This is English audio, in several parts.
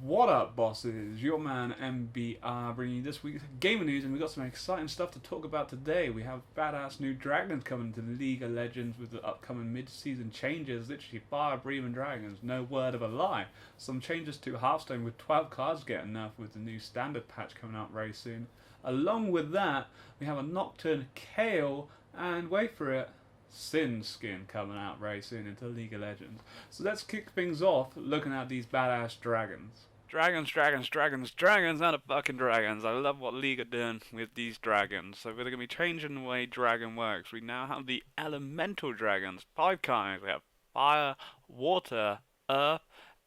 What up, bosses? Your man MBR bringing you this week's gaming news, and we've got some exciting stuff to talk about today. We have badass new dragons coming to League of Legends with the upcoming mid-season changes, literally fire-breathing dragons, no word of a lie. Some changes to Hearthstone with 12 cards getting nerfed with the new standard patch coming out very soon. Along with that, we have a Nocture and Kayle, and wait for it, Sin skin coming out very soon into League of Legends. So let's kick things off looking at these badass dragons. Dragons, not a fucking dragons. I love what League are doing with these dragons. So we're going to be changing the way dragon works. We now have the elemental dragons, 5 kinds. We have fire, water, earth,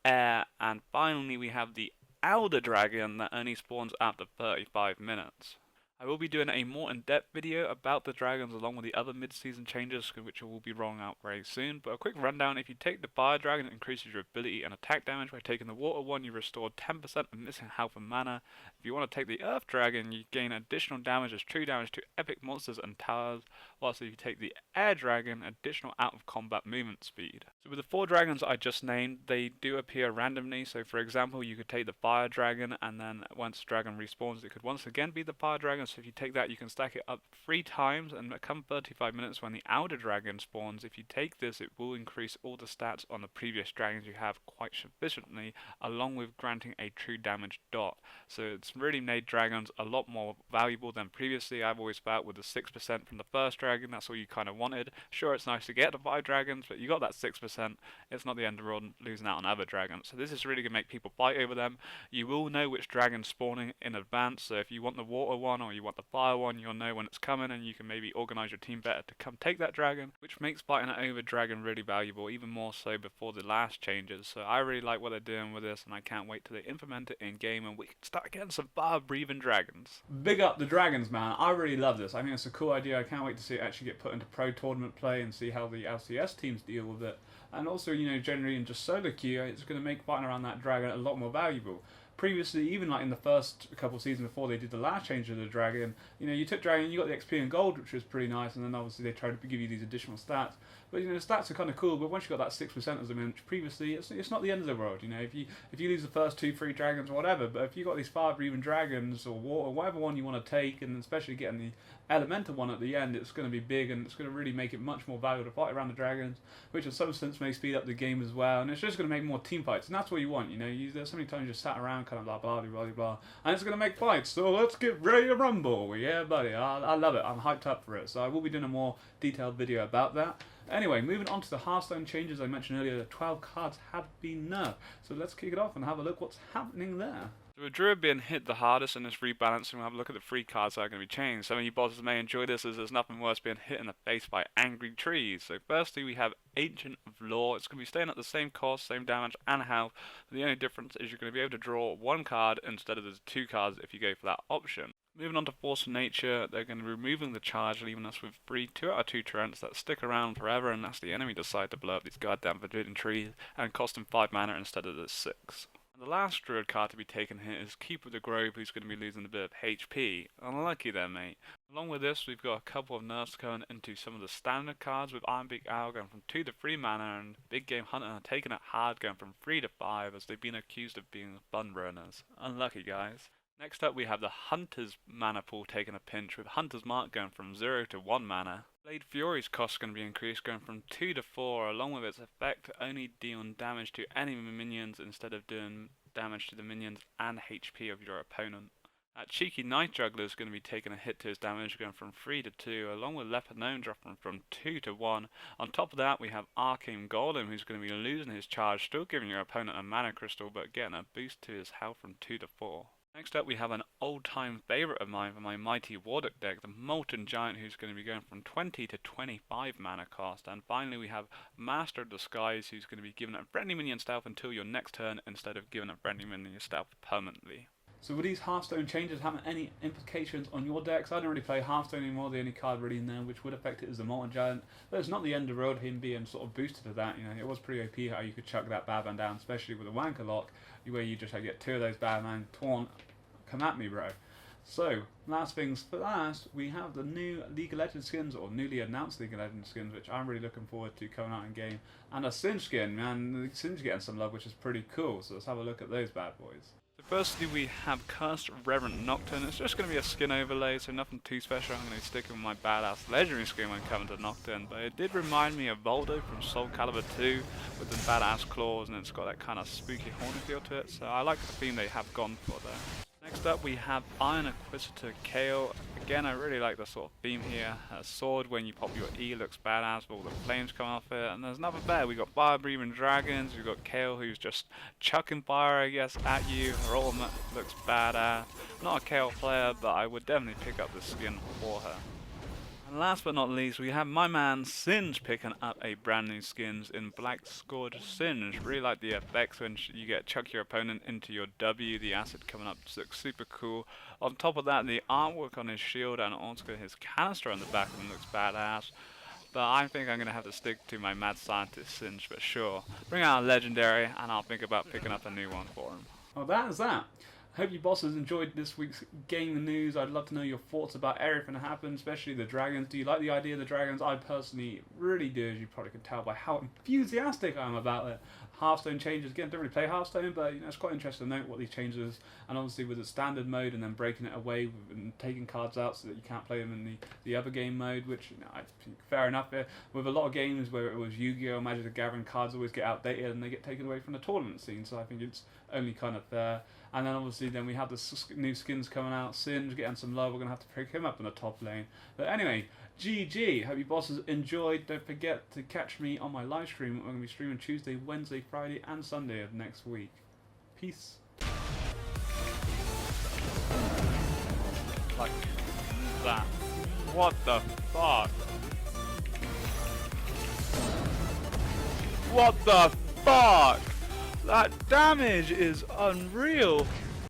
air, and finally we have the elder dragon that only spawns after 35 minutes. I will be doing a more in-depth video about the dragons along with the other mid-season changes which will be rolling out very soon, but a quick rundown: if you take the fire dragon, it increases your ability and attack damage. By taking the water one, you restore 10% of missing health and mana. If you want to take the earth dragon, you gain additional damage as true damage to epic monsters and towers, whilst if you take the air dragon, additional out of combat movement speed. So with the 4 dragons I just named, they do appear randomly. So for example, you could take the fire dragon, and then once the dragon respawns, it could once again be the fire dragon. So if you take that, you can stack it up 3 times, and come 35 minutes when the elder dragon spawns, if you take this, it will increase all the stats on the previous dragons you have quite sufficiently, along with granting a true damage dot. So it's really made dragons a lot more valuable than previously. I've always felt with the 6% from the first dragon, that's all you kind of wanted. Sure, it's nice to get the 5 dragons, but you got that 6%. It's not the end of the world losing out on other dragons. So this is really going to make people fight over them. You will know which dragon's spawning in advance, so if you want the water one or you want the fire one, you'll know when it's coming, and you can maybe organise your team better to come take that dragon, which makes fighting it over dragon really valuable, even more so before the last changes. So I really like what they're doing with this, and I can't wait till they implement it in game and we can start getting some fire-breathing dragons. Big up the dragons, man. I really love this. I think it's a cool idea. I can't wait to see it actually get put into pro tournament play and see how the LCS teams deal with it. And also, you know, generally in just solo queue, it's going to make fighting around that dragon a lot more valuable. Previously, even like in the first couple of seasons before they did the last change of the dragon, you know, you took dragon, you got the XP and gold, which was pretty nice, and then obviously they tried to give you these additional stats. But you know, the stats are kind of cool, but once you got that 6% as I mentioned previously, it's not the end of the world. You know, if you lose the first 2-3 dragons or whatever, but if you got these fire-breathing dragons or water, whatever one you want to take, and especially getting the elemental one at the end, it's going to be big, and it's going to really make it much more valuable to fight around the dragons, which in some sense may speed up the game as well, and it's just going to make more team fights, and that's what you want. You know, there's so many times you just sat around kind of blah blah blah blah, and it's going to make fights. So let's get ready to rumble. Yeah, buddy, I love it. I'm hyped up for it. So I will be doing a more detailed video about that. Anyway, moving on to the Hearthstone changes I mentioned earlier, the 12 cards have been nerfed. So let's kick it off and have a look what's happening there. So with Druid being hit the hardest in this rebalancing, we'll have a look at the 3 cards that are going to be changed. Some of you bosses may enjoy this, as there's nothing worse being hit in the face by angry trees. So firstly we have Ancient of Lore. It's going to be staying at the same cost, same damage and health. The only difference is you're going to be able to draw 1 card instead of the 2 cards if you go for that option. Moving on to Force of Nature, they're going to be removing the charge, leaving us with 2 out of 2 Torrents that stick around forever unless the enemy decide to blow up these goddamn forbidden trees and cost them 5 mana instead of the 6. And the last Druid card to be taken here is Keeper of the Grove, who's going to be losing a bit of HP. Unlucky there, mate. Along with this, we've got a couple of nerfs going into some of the standard cards, with Ironbeak Owl going from 2 to 3 mana, and Big Game Hunter taking it hard, going from 3 to 5, as they've been accused of being bun runners. Unlucky, guys. Next up we have the Hunter's mana pool taking a pinch, with Hunter's Mark going from 0 to 1 mana. Blade Fury's cost is going to be increased, going from 2 to 4, along with its effect only dealing damage to enemy minions instead of doing damage to the minions and HP of your opponent. That cheeky Night Juggler is going to be taking a hit to his damage, going from 3 to 2, along with Leper Gnome dropping from 2 to 1. On top of that, we have Arcane Golem, who's going to be losing his charge, still giving your opponent a mana crystal, but getting a boost to his health from 2 to 4. Next up we have an old-time favourite of mine for my Mighty Warlock deck, the Molten Giant, who's going to be going from 20 to 25 mana cost. And finally we have Master of Disguise, who's going to be giving a friendly minion stealth until your next turn, instead of giving a friendly minion stealth permanently. So will these Hearthstone changes have any implications on your decks? I don't really play Hearthstone anymore. The only card really in there which would affect it is the Molten Giant. But it's not the end of the road, him being sort of boosted to that. You know, it was pretty OP how you could chuck that Badman down, especially with a Wanker Lock, where you just get 2 of those Badman torn. Come at me, bro. So, last things for last, we have the new League of Legends skins, or newly announced League of Legends skins, which I'm really looking forward to coming out in game. And a Singed skin, man, the Singed getting some love, which is pretty cool. So let's have a look at those bad boys. So firstly we have Cursed Reverend Nocturne. It's just going to be a skin overlay, so nothing too special. I'm going to be sticking with my badass legendary skin when coming to Nocturne, but it did remind me of Voldo from Soul Calibur 2 with the badass claws, and it's got that kind of spooky horny feel to it, so I like the theme they have gone for there. Next up we have Iron Inquisitor Kayle. Again, I really like the sort of theme here. A sword, when you pop your E, looks badass with all the flames coming off it. And there's another bear. We got fire breathing dragons. We've got Kayle, who's just chucking fire, I guess, at you. Her ultimate looks badass. Not a Kayle player, but I would definitely pick up the skin for her. And last but not least, we have my man Singed picking up a brand new skins in Black Scourge Singed. Really like the effects when you get chuck your opponent into your W. The acid coming up looks super cool. On top of that, the artwork on his shield and also his canister on the back of him looks badass. But I think I'm going to have to stick to my mad scientist Singed for sure. Bring out a legendary and I'll think about picking up a new one for him. Well, that is that. Hope you bosses enjoyed this week's game news. I'd love to know your thoughts about everything that happened, especially the dragons. Do you like the idea of the dragons? I personally really do, as you probably can tell by how enthusiastic I am about it. Hearthstone changes again. Don't really play Hearthstone, but it's quite interesting to note what these changes. And obviously with the standard mode and then breaking it away and taking cards out so that you can't play them in the other game mode, which I think fair enough. With a lot of games where it was Yu-Gi-Oh, Magic the Gathering, cards always get outdated and they get taken away from the tournament scene. So I think it's only kind of fair. And then obviously then we have the new skins coming out. Singed getting some love. We're going to have to pick him up in the top lane. But anyway, GG. Hope you bosses enjoyed. Don't forget to catch me on my live stream. I'm going to be streaming Tuesday, Wednesday, Friday and Sunday of next week. Peace. Like that. What the fuck? What the fuck? That damage is unreal.